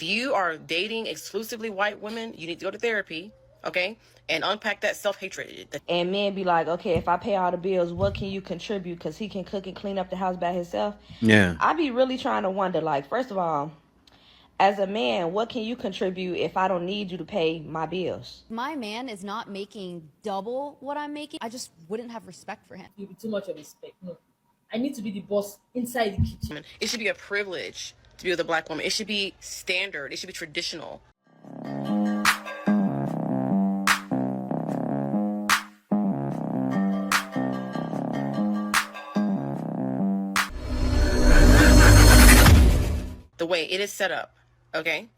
you are dating exclusively white women, you need to go to therapy, okay? And unpack that self-hatred. And men be like, okay, if I pay all the bills, what can you contribute? Because he can cook and clean up the house by himself. Yeah. I be really trying to wonder, like, first of all, as a man, what can you contribute if I don't need you to pay my bills? My man is not making double what I'm making. I just wouldn't have respect for him. You'll be too much of a spec. No. I need to be the boss inside the kitchen. It should be a privilege to be with a black woman. It should be standard. It should be traditional. The way it is set up, okay?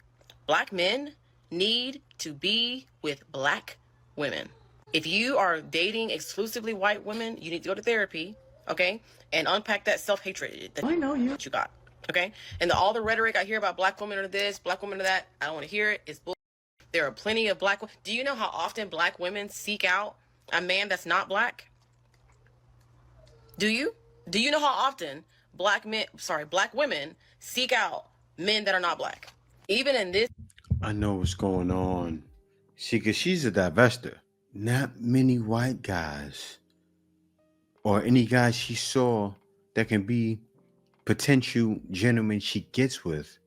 Black men need to be with black women. If you are dating exclusively white women, you need to go to therapy, okay? And unpack that self-hatred that you got, okay? And all the rhetoric I hear about black women are this, black women are that, I don't want to hear it. It's bull. There are plenty of black women. Do you know how often black women seek out a man that's not black? Do you? Do you know how often black women seek out men that are not black? Even in this. I know what's going on. See, because she's a divester. Not many white guys or any guys she saw that can be potential gentlemen she gets with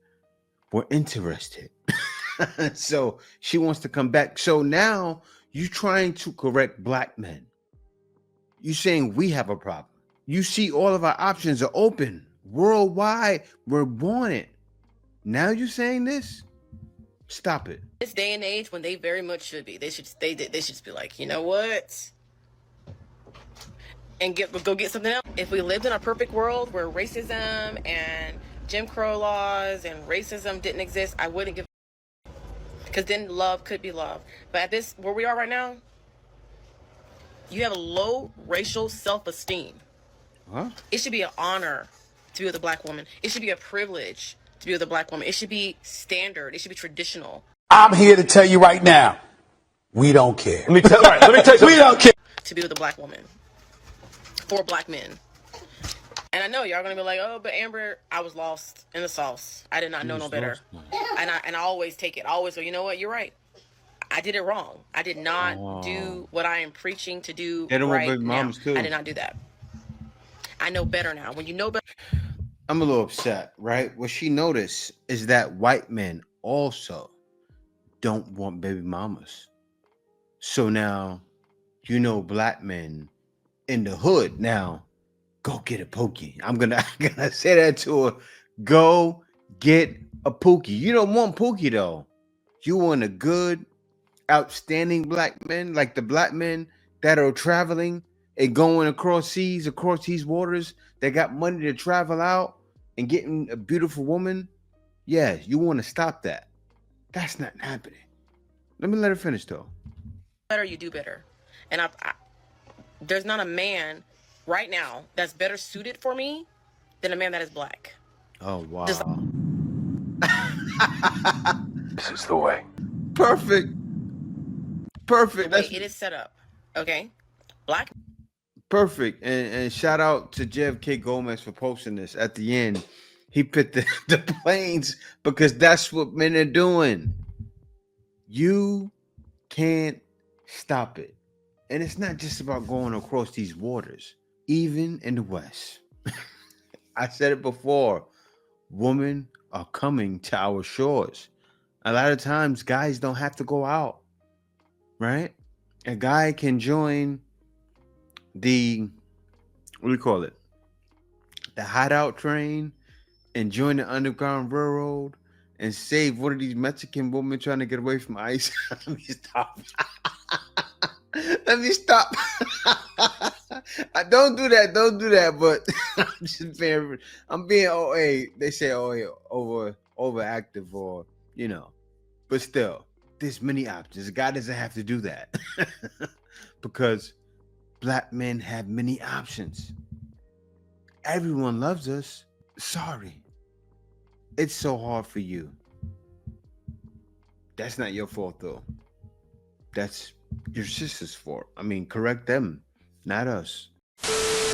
were interested. So she wants to come back. So now you're trying to correct black men. You're saying we have a problem. You see all of our options are open. Worldwide, we're wanted. Now you're saying this? Stop it. This day and age when they very much should be. They should just be like, you know what? And go get something else. If we lived in a perfect world where racism and Jim Crow laws and racism didn't exist, I wouldn't give, because then love could be love. But at this, where we are right now, you have a low racial self-esteem. Huh? It should be an honor to be with a black woman. It should be a privilege to be with a black woman. It should be standard. It should be traditional. I'm here to tell you right now, we don't care. Let me tell you something. We don't care. To be with a black woman. For black men. And I know y'all gonna be like, oh, but Amber, I was lost in the sauce. I did not know no better. And I always take it. I always go, you know what? You're right. I did it wrong. I did not do what I am preaching to do right now. I did not do that. I know better now. When you know better. I'm a little upset, right? What she noticed is that white men also don't want baby mamas. So now, you know, black men in the hood now, go get a pookie. I'm gonna say that to her. Go get a pookie. You don't want pookie though. You want a good, outstanding black men, like the black men that are traveling and going across seas, across these waters, that got money to travel out and getting a beautiful woman. Yeah, you want to stop that. That's not happening. Let me let her finish though. Better, you do better. And there's not a man right now that's better suited for me than a man that is black. Oh, wow. This is the way. Perfect. Perfect. The way it is set up. Okay? Black. Perfect. And shout out to JFK Gomez for posting this at the end. He put the planes because that's what men are doing. You can't stop it. And it's not just about going across these waters. Even in the West. I said it before. Women are coming to our shores. A lot of times guys don't have to go out. Right? A guy can join the, what do you call it? The hideout train and join the Underground Railroad and save one of these Mexican women trying to get away from ICE. Let me stop. Let me stop. Don't do that. Don't do that. But I'm being OA. They say OA overactive or, you know, but still, there's many options. A guy doesn't have to do that because black men have many options. Everyone loves us. Sorry. It's so hard for you. That's not your fault, though. That's your sister's fault. I mean, correct them, not us.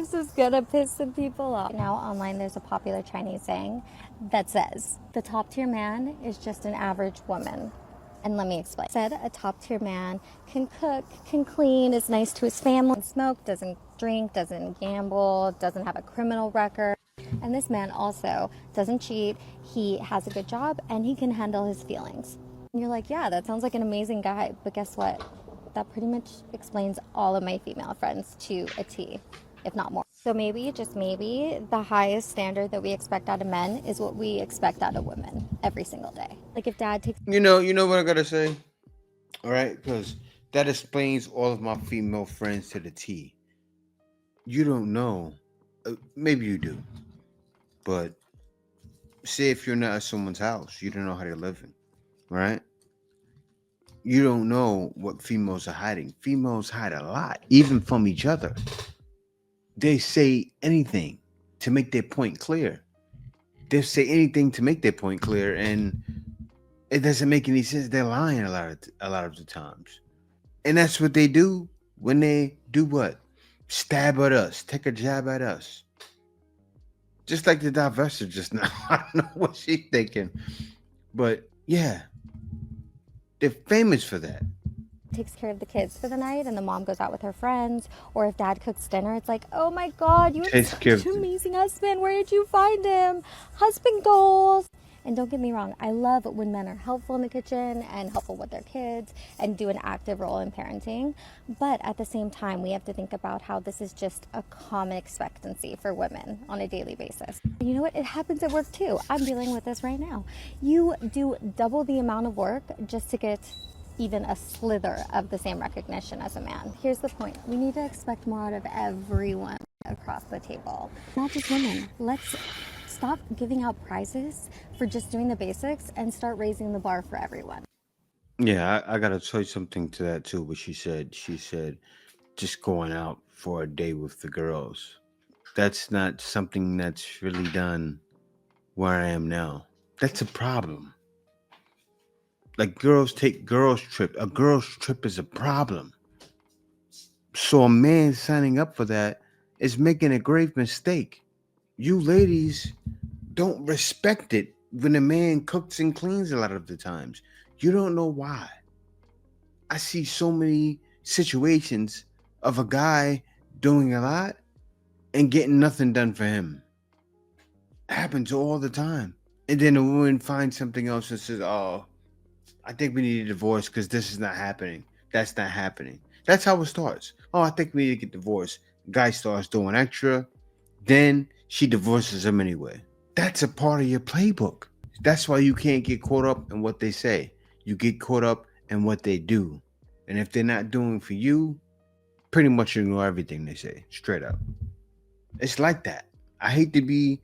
So is gonna piss some people off. Now online there's a popular Chinese saying that says, the top tier man is just an average woman. And let me explain. Said a top tier man can cook, can clean, is nice to his family, doesn't smoke, doesn't drink, doesn't gamble, doesn't have a criminal record. And this man also doesn't cheat, he has a good job, and he can handle his feelings. And you're like, yeah, that sounds like an amazing guy, but guess what? That pretty much explains all of my female friends to a T, if not more. So maybe, just maybe, the highest standard that we expect out of men is what we expect out of women every single day. Like if dad takes... You know what I gotta say? All right, because that explains all of my female friends to the T. You don't know. Maybe you do. But say if you're not at someone's house, you don't know how they're living, right? You don't know what females are hiding. Females hide a lot, even from each other. They say anything to make their point clear. They say anything to make their point clear, and it doesn't make any sense. They're lying a lot of the times. And that's what they do when they do what? Stab at us, take a jab at us. Just like the divestor just now. I don't know what she's thinking. But yeah, they're famous for that. Takes care of the kids for the night and the mom goes out with her friends, or if dad cooks dinner, it's like, oh my god, you have such an amazing husband, where did you find him? Husband goals. And don't get me wrong, I love when men are helpful in the kitchen and helpful with their kids and do an active role in parenting, but at the same time we have to think about how this is just a common expectancy for women on a daily basis. You know what, it happens at work too. I'm dealing with this right now. You do double the amount of work just to get even a slither of the same recognition as a man. Here's the point. We need to expect more out of everyone across the table. Not just women. Let's stop giving out prizes for just doing the basics and start raising the bar for everyone. Yeah, I gotta tell you something to that too. What she said just going out for a day with the girls. That's not something that's really done where I am now. That's a problem. Like girls take girls trip. A girls trip is a problem. So a man signing up for that is making a grave mistake. You ladies don't respect it when a man cooks and cleans a lot of the times. You don't know why. I see so many situations of a guy doing a lot and getting nothing done for him. It happens all the time. And then a woman finds something else and says, oh, I think we need a divorce because this is not happening. That's not happening. That's how it starts. Oh, I think we need to get divorced. Guy starts doing extra. Then she divorces him anyway. That's a part of your playbook. That's why you can't get caught up in what they say. You get caught up in what they do. And if they're not doing for you, pretty much ignore everything they say. Straight up. It's like that. I hate to be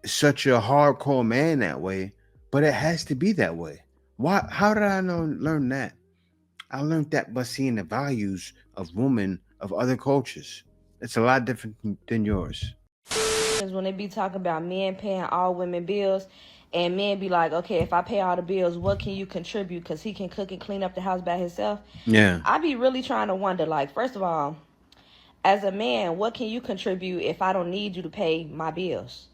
such a hardcore man that way, but it has to be that way. Why? How did I learn that? I learned that by seeing the values of women of other cultures. It's a lot different than yours. When they be talking about men paying all women bills, and men be like, okay, if I pay all the bills, what can you contribute? Because he can cook and clean up the house by himself. Yeah. I be really trying to wonder, like, first of all, as a man, what can you contribute if I don't need you to pay my bills?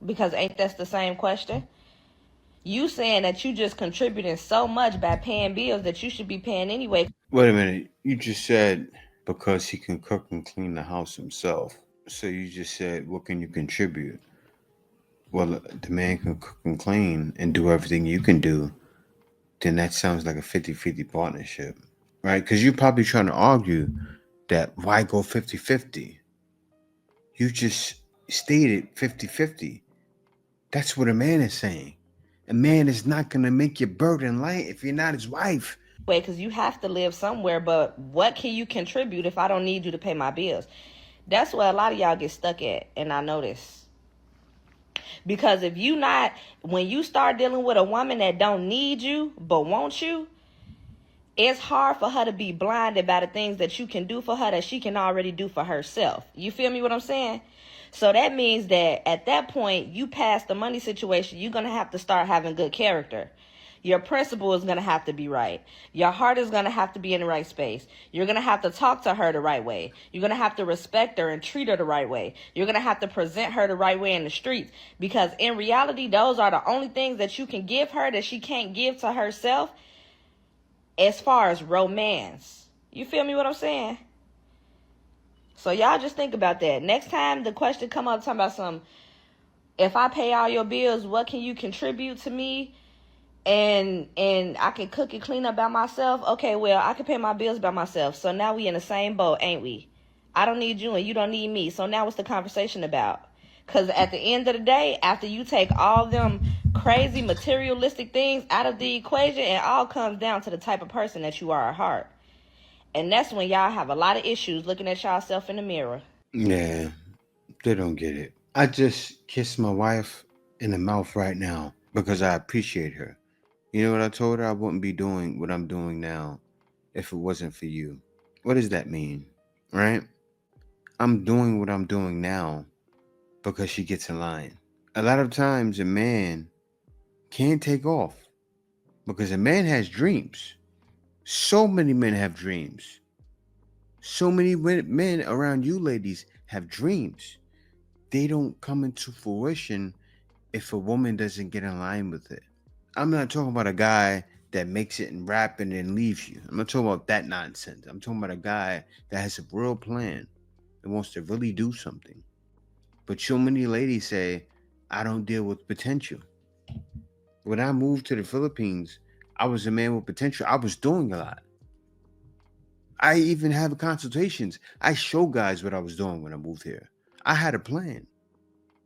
Because ain't that the same question? You saying that you just contributing so much by paying bills that you should be paying anyway. Wait a minute. You just said because he can cook and clean the house himself. So you just said, what can you contribute? Well, the man can cook and clean and do everything you can do. Then that sounds like a 50-50 partnership, right? Because you're probably trying to argue that why go 50-50? You just stated 50-50. That's what a man is saying. A man is not going to make your burden light if you're not his wife. Because you have to live somewhere, but what can you contribute if I don't need you to pay my bills? That's where a lot of y'all get stuck at, and I know this. Because if you not, when you start dealing with a woman that don't need you but wants you, it's hard for her to be blinded by the things that you can do for her that she can already do for herself. You feel me what I'm saying? So that means that at that point, you pass the money situation, you're going to have to start having good character. Your principle is going to have to be right. Your heart is going to have to be in the right space. You're going to have to talk to her the right way. You're going to have to respect her and treat her the right way. You're going to have to present her the right way in the streets, because in reality, those are the only things that you can give her that she can't give to herself as far as romance. You feel me what I'm saying? So y'all just think about that. Next time the question come up talking about some, if I pay all your bills, what can you contribute to me? And I can cook and clean up by myself. Okay, well, I can pay my bills by myself. So now we in the same boat, ain't we? I don't need you and you don't need me. So now what's the conversation about? Because at the end of the day, after you take all them crazy materialistic things out of the equation, it all comes down to the type of person that you are at heart. And that's when y'all have a lot of issues looking at y'allself in the mirror. Yeah, they don't get it. I just kissed my wife in the mouth right now because I appreciate her. You know what I told her? I wouldn't be doing what I'm doing now if it wasn't for you. What does that mean? Right? I'm doing what I'm doing now because she gets in line. A lot of times a man can't take off because a man has dreams. So many men have dreams. So many men around you ladies have dreams. They don't come into fruition if a woman doesn't get in line with it. I'm not talking about a guy that makes it and rap and then leaves you. I'm not talking about that nonsense. I'm talking about a guy that has a real plan and wants to really do something. But so many ladies say, I don't deal with potential. When I moved to the Philippines, I was a man with potential. I was doing a lot. I even have consultations. I show guys what I was doing when I moved here. I had a plan.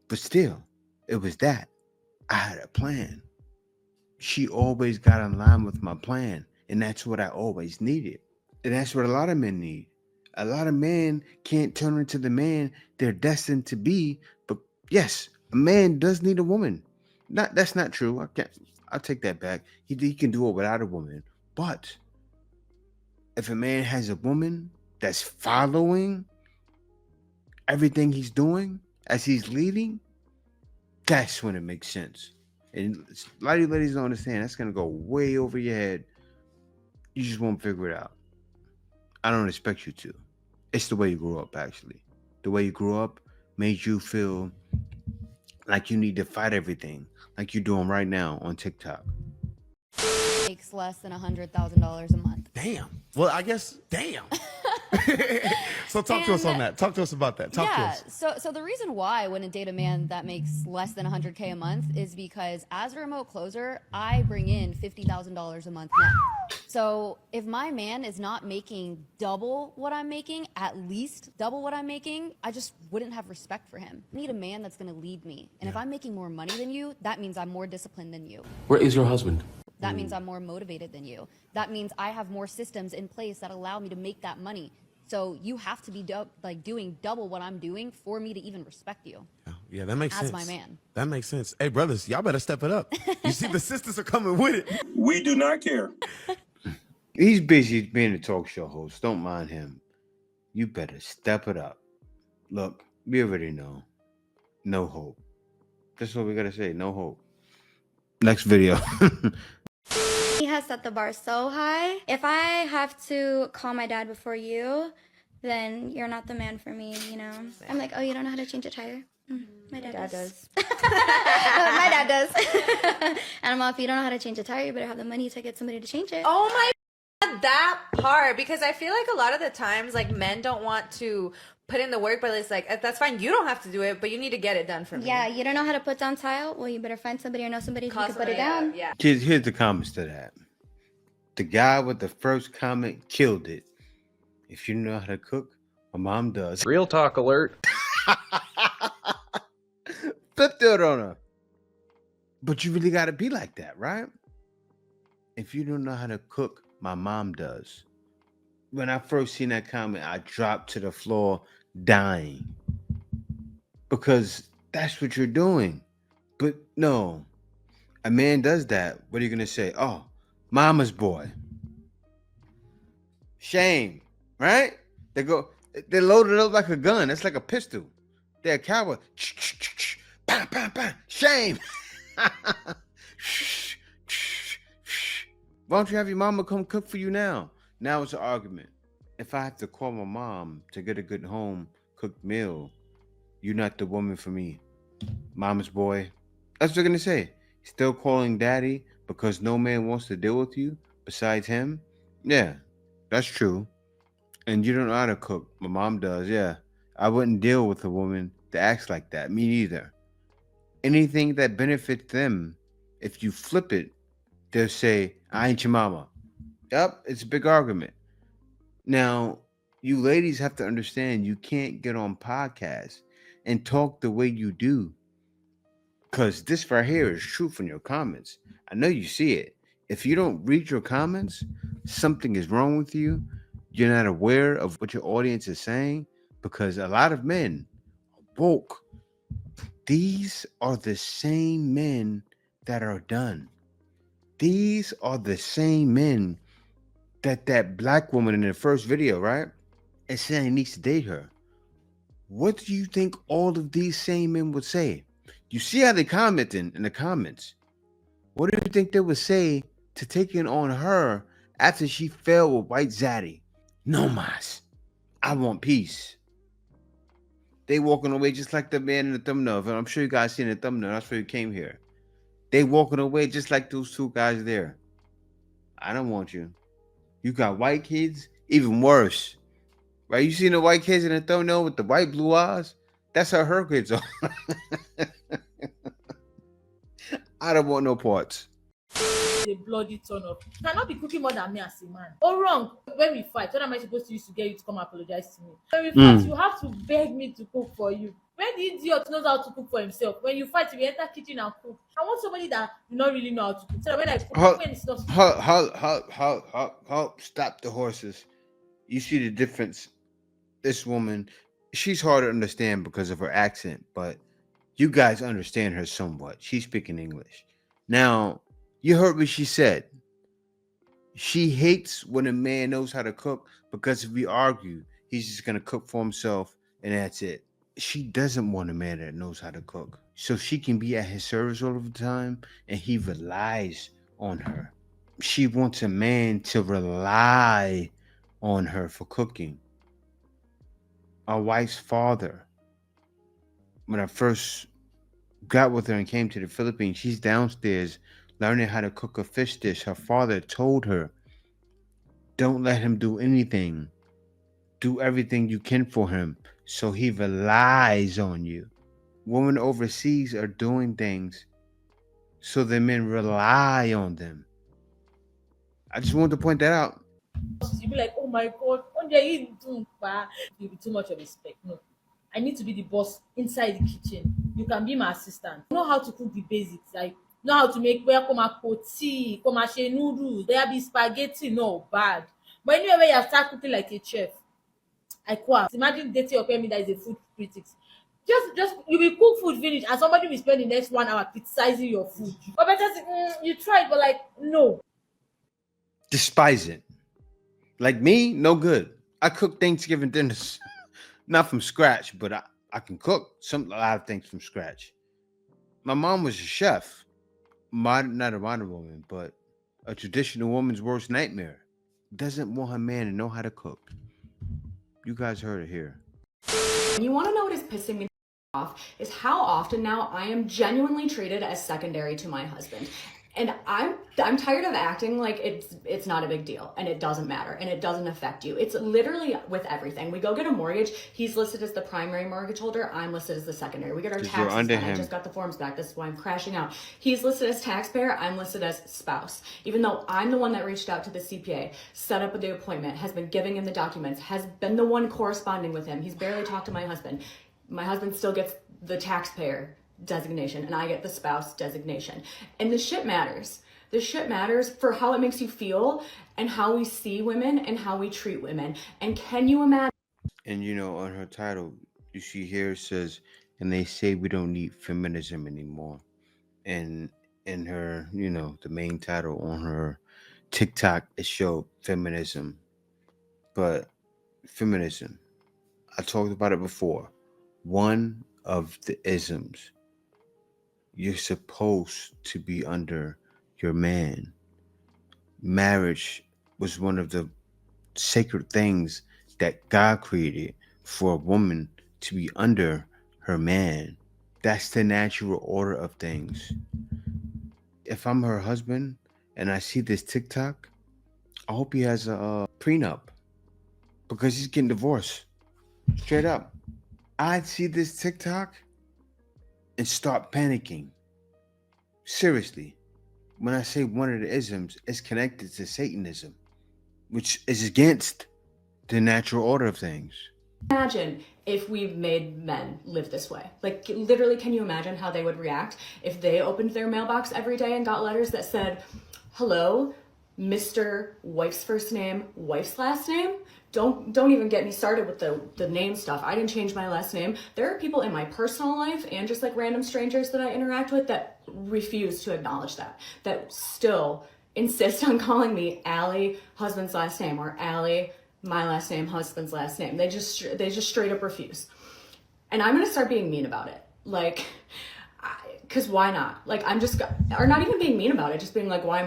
But still, it was that. I had a plan. She always got in line with my plan. And that's what I always needed. And that's what a lot of men need. A lot of men can't turn into the man they're destined to be. But yes, a man does need a woman. That's not true. I'll take that back. He can do it without a woman. But if a man has a woman that's following everything he's doing as he's leading, that's when it makes sense. And a lot of you ladies don't understand. That's going to go way over your head. You just won't figure it out. I don't expect you to. It's the way you grew up, actually. The way you grew up made you feel like you need to fight everything, like you're doing right now on TikTok. Makes less than $100,000 a month. Damn. Well, I guess, damn. So talk to us on that. Talk to us about that. Talk to us. So the reason why I wouldn't date a man that makes less than $100K a month is because as a remote closer, I bring in $50,000 a month net. So if my man is not making double what I'm making, at least double what I'm making, I just wouldn't have respect for him. I need a man that's going to lead me. And if I'm making more money than you, that means I'm more disciplined than you. Where is your husband? That means I'm more motivated than you. That means I have more systems in place that allow me to make that money. So you have to be doing double what I'm doing for me to even respect you. Yeah, that makes sense. As my man. That makes sense. Hey, brothers, y'all better step it up. You see, the sisters are coming with it. We do not care. He's busy being a talk show host. Don't mind him. You better step it up. Look, we already know. No hope. That's what we got to say. No hope. Next video. He has set the bar so high. If I have to call my dad before you, then you're not the man for me, you know? I'm like, oh, you don't know how to change a tire? My dad does. My dad does. And I'm all, if you don't know how to change a tire, you better have the money to get somebody to change it. Oh my God, that part. Because I feel like a lot of the times, like, men don't want to put in the work, but it's like, that's fine, you don't have to do it, but you need to get it done for me. Yeah, you don't know how to put down tile? Well, you better find somebody or know somebody who can put it down. Yeah. Here's the comments to that. The guy with the first comment killed it. If you know how to cook, my mom does. Real talk alert. Flip that on her. But you really got to be like that, right? If you don't know how to cook, my mom does. When I first seen that comment, I dropped to the floor dying. Because that's what you're doing. But no, a man does that. What are you going to say? Oh, mama's boy. Shame, right? They load it up like a gun. That's like a pistol. They're a cowboy. Bam, bam, bam. Shame. Why don't you have your mama come cook for you now? Now it's an argument. If I have to call my mom to get a good home cooked meal, you're not the woman for me. Mama's boy. That's what they're gonna say. Still calling daddy because no man wants to deal with you besides him? Yeah, that's true. And you don't know how to cook. My mom does, yeah. I wouldn't deal with a woman that acts like that. Me neither. Anything that benefits them, if you flip it, they'll say, I ain't your mama. Yep, it's a big argument. Now, you ladies have to understand you can't get on podcasts and talk the way you do. Because this right here is true from your comments. I know you see it. If you don't read your comments, something is wrong with you. You're not aware of what your audience is saying because a lot of men are woke. These are the same men that are done. These are the same men that black woman in the first video, right, is saying needs to date her. What do you think all of these same men would say? You see how they commenting in the comments. What do you think they would say to taking on her after she fell with white Zaddy? No mas. I want peace. They walking away just like the man in the thumbnail. And I'm sure you guys seen the thumbnail. That's why you came here. They walking away just like those two guys there. I don't want you. You got white kids, even worse. Right? You seen the white kids in the thumbnail with the white blue eyes? That's how her kids are. I don't want no parts. A bloody turn up. You cannot be cooking more than me as a man. Oh, wrong. When we fight, what am I supposed to use to get you to come apologize to me? When we fight, you have to beg me to cook for you. When the idiot knows how to cook for himself, when you fight, you enter kitchen and cook. I want somebody that do not really know how to cook. So when I cook, when it's not. Stop the horses. You see the difference. This woman, she's hard to understand because of her accent, but you guys understand her somewhat. She's speaking English. Now, you heard what she said. She hates when a man knows how to cook because if we argue, he's just going to cook for himself and that's it. She doesn't want a man that knows how to cook. So she can be at his service all of the time and he relies on her. She wants a man to rely on her for cooking. Our wife's father, when I first got with her and came to the Philippines, she's downstairs learning how to cook a fish dish. Her father told her, don't let him do anything. Do everything you can for him. So he relies on you. Women overseas are doing things so the men rely on them. I just wanted to point that out. You'll be like, oh my God, you'll be too much of a spec. No. I need to be the boss inside the kitchen. You can be my assistant. Know how to cook the basics, like know how to make where come a tea, come a noodles, there be spaghetti, no bad. But anyway, where you start cooking like a chef, I quite imagine dating or me that is a food critic. Just you will cook food finish and somebody will spend the next 1 hour criticizing your food. But better say, you tried, but like no. Despise it. Like me, no good. I cook Thanksgiving dinners. Not from scratch, but I can cook a lot of things from scratch. My mom was a chef. Not a modern woman, but a traditional woman's worst nightmare. Doesn't want her man to know how to cook. You guys heard it here. And you want to know what is pissing me off is how often now I am genuinely treated as secondary to my husband. And I'm tired of acting like it's not a big deal and it doesn't matter and it doesn't affect you. It's literally with everything. We go get a mortgage. He's listed as the primary mortgage holder. I'm listed as the secondary. We get our taxes done. I just got the forms back. This is why I'm crashing out. He's listed as taxpayer. I'm listed as spouse. Even though I'm the one that reached out to the CPA, set up the appointment, has been giving him the documents, has been the one corresponding with him. He's barely talked to my husband. My husband still gets the taxpayer designation and I get the spouse designation. And the shit matters. The shit matters for how it makes you feel and how we see women and how we treat women. And can you imagine? And you know, on her title, you see here it says, and they say we don't need feminism anymore. And in her, you know, the main title on her TikTok, it showed feminism. But feminism, I talked about it before. One of the isms. You're supposed to be under your man. marriage was one of the sacred things that God created for a woman to be under her man. That's the natural order of things. If I'm her husband and I see this TikTok, I hope he has a prenup because he's getting divorced. Straight up. I'd see this TikTok and start panicking. Seriously. When I say one of the isms, it's connected to Satanism, which is against the natural order of things. Imagine if we made men live this way. Like, literally, can you imagine how they would react if they opened their mailbox every day and got letters that said, hello, Mr. Wife's first name, wife's last name? Don't even get me started with the name stuff. I didn't change my last name. There are people in my personal life and just like random strangers that I interact with that refuse to acknowledge that still insist on calling me Allie, husband's last name, or Allie, my last name, husband's last name. They just straight up refuse. And I'm gonna start being mean about it. Like, cause why not? Like, or not even being mean about it, just being like, why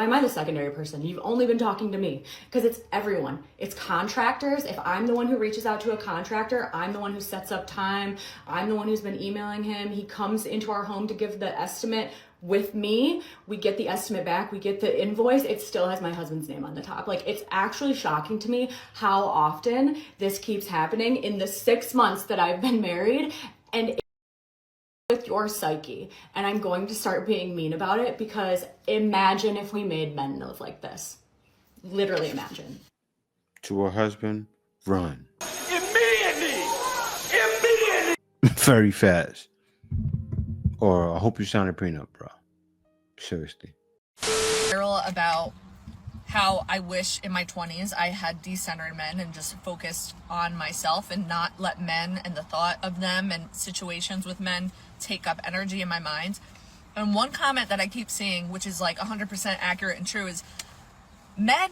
am I the secondary person? You've only been talking to me. Because it's everyone. It's contractors. If I'm the one who reaches out to a contractor, I'm the one who sets up time. I'm the one who's been emailing him. He comes into our home to give the estimate with me. We get the estimate back. We get the invoice. It still has my husband's name on the top. Like, it's actually shocking to me how often this keeps happening in the 6 months that I've been married. And with your psyche, and I'm going to start being mean about it because imagine if we made men live like this. Literally imagine. To her husband, run. Immediately! Very fast. Or I hope you sign a prenup, bro. Seriously. About how I wish in my 20s I had decentered men and just focused on myself and not let men and the thought of them and situations with men take up energy in my mind. And one comment that I keep seeing, which is like 100% accurate and true, is men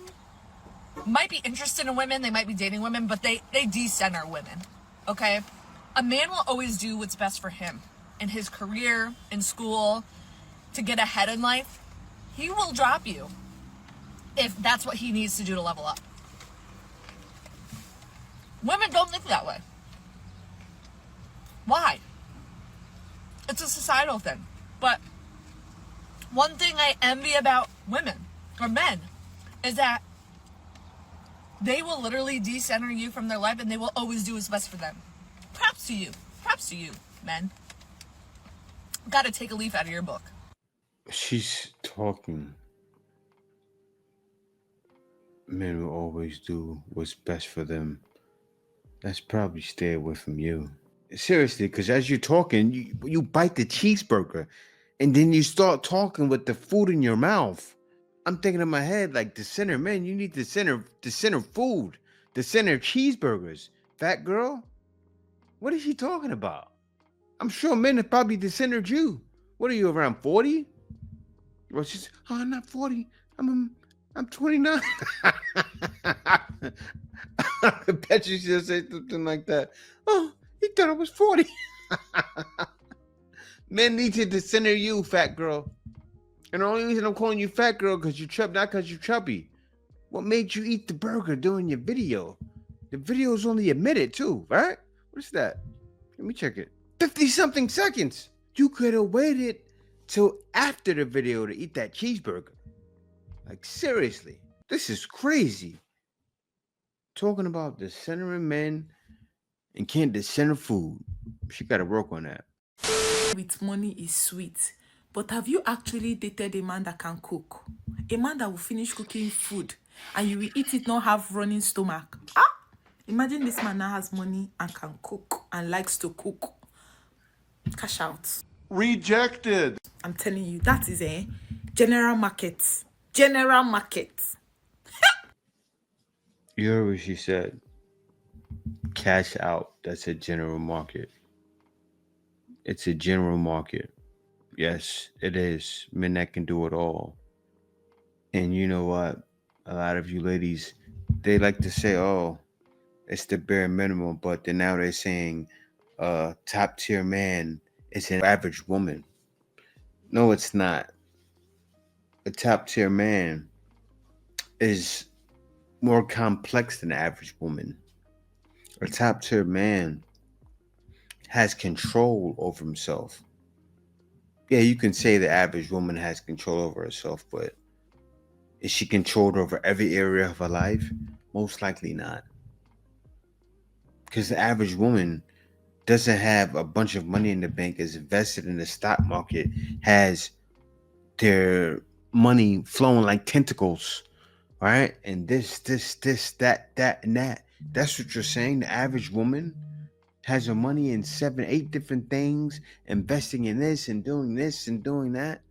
might be interested in women, they might be dating women, but they decenter women, okay? A man will always do what's best for him in his career, in school, to get ahead in life. He will drop you if that's what he needs to do to level up. Women don't think that way. Why? It's a societal thing. But one thing I envy about women or men is that they will literally decenter you from their life and they will always do what's best for them. Props to you. Props to you, men. Gotta take a leaf out of your book. She's talking. Men will always do what's best for them. That's probably stay away from you. Seriously, because as you're talking, you bite the cheeseburger and then you start talking with the food in your mouth. I'm thinking in my head, like, the center, man, you need the center food, the center cheeseburgers. Fat girl? What is she talking about? I'm sure men have probably decentered you. What are you, around 40? Well, she's, oh, I'm not 40. I'm 29. I bet you should say something like that. Oh, he thought I was 40. Men need to decenter you, fat girl. And the only reason I'm calling you fat girl because you're chubby, not because you're chubby. What made you eat the burger during your video? The video's only a minute too, right? What is that? Let me check it. 50-something seconds. You could have waited till after the video to eat that cheeseburger. Like, seriously, this is crazy. Talking about decentering men and can't decenter food. She got to work on that. With money is sweet, but have you actually dated a man that can cook? A man that will finish cooking food and you will eat it, not have running stomach. Imagine this man now has money and can cook and likes to cook. Cash out. Rejected. I'm telling you, that is a general market. General market. You heard what she said. Cash out. That's a general market. It's a general market. Yes, it is. Men that can do it all. And you know what? A lot of you ladies, they like to say, oh, it's the bare minimum, but then now they're saying top tier man is an average woman. No, it's not. A top tier man is more complex than the average woman. A top tier man has control over himself. Yeah, you can say the average woman has control over herself, but is she controlled over every area of her life? Most likely not. Because the average woman doesn't have a bunch of money in the bank, is invested in the stock market, has their money flowing like tentacles, right? And this, that, and that. That's what you're saying. The average woman has her money in 7, 8 different things, investing in this and doing that.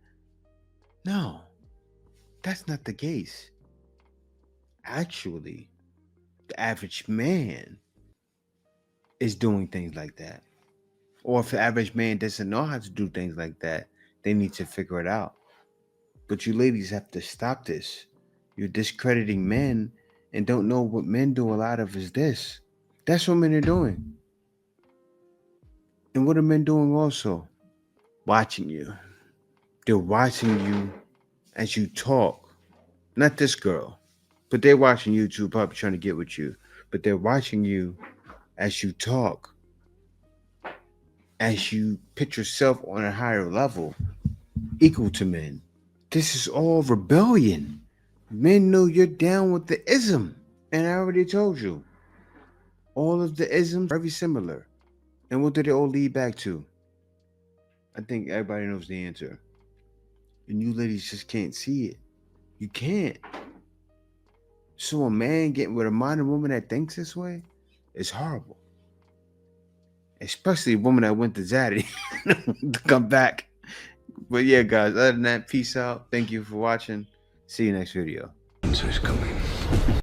No, that's not the case. Actually, the average man is doing things like that. Or if the average man doesn't know how to do things like that, they need to figure it out. But you ladies have to stop this. You're discrediting men and don't know what men do a lot of is this. That's what men are doing. And what are men doing also? Watching you. They're watching you as you talk. Not this girl, but they're watching you too, probably trying to get with you. But they're watching you as you talk, as you put yourself on a higher level, equal to men. This is all rebellion. Men know you're down with the ism. And I already told you, all of the isms are very similar. And what do they all lead back to? I think everybody knows the answer. And you ladies just can't see it. You can't. So a man getting with a modern woman that thinks this way is horrible. Especially a woman that went to ZADDY to come back. But yeah, guys, other than that, peace out. Thank you for watching. See you next video. Answer's coming.